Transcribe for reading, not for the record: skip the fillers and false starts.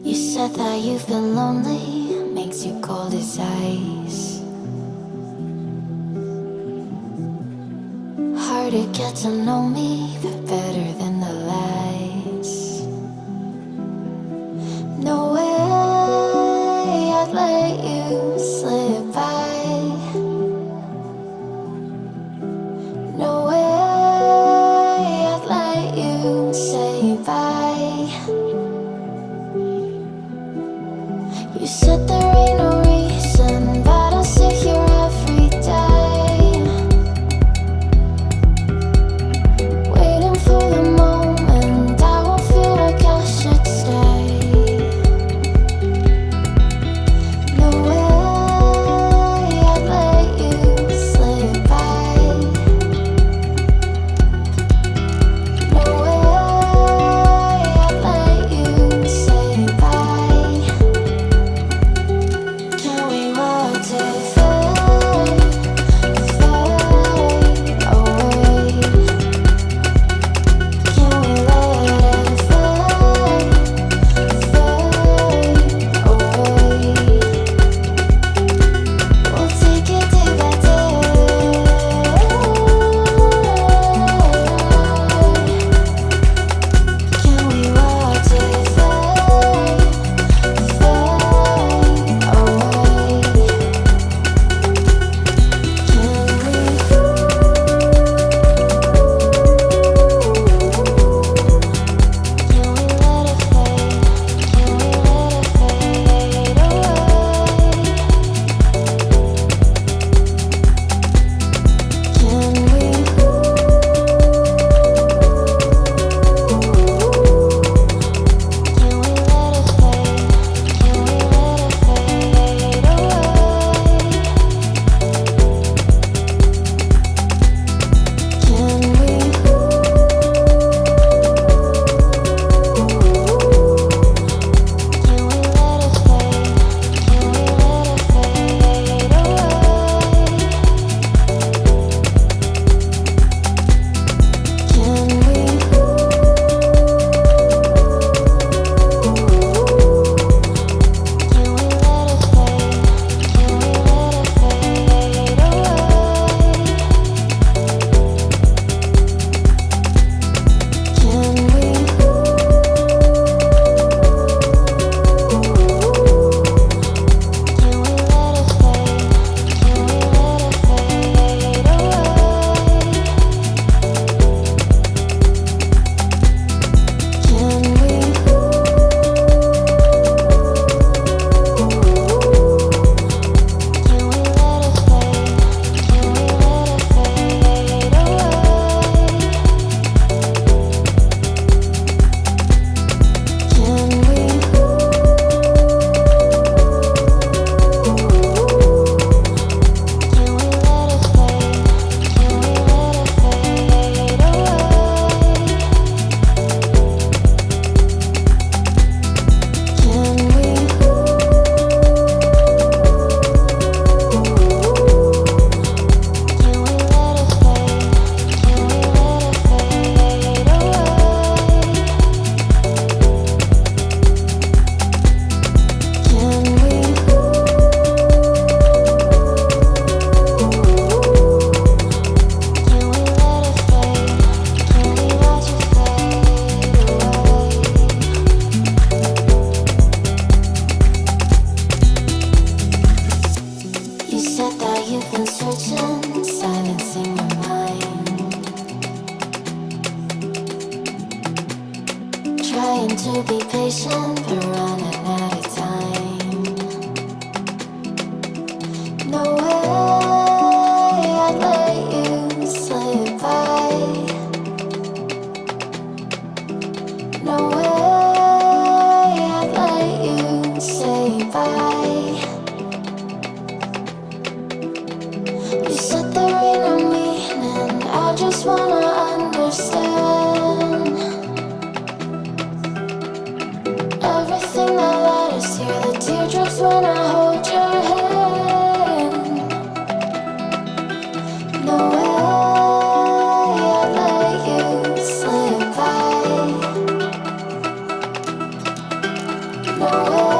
You said that you've been lonely, makes you cold as ice. Hard to get to know me, but better than the lies. No way I'd let you slip by. No way I'd let you say bye. You said there ain't no reason, but I'll sit here every day, waiting for the moment I won't feel like I should stay. No way I'd let you slip by. No way I'd let you say bye. Can we watch it fade, fade away? Can we let it fade, fade away? We'll take it day by day. Can we watch it fade, fade away? You said that you've been searching, silencing your mind, trying to be patient, but running out of time. No way I'd let you slip by. No way I'd let you say bye. You said there ain't no meaning, I just wanna understand everything that led us here, the teardrops when I hold your hand. No way I'd let you slip by. away.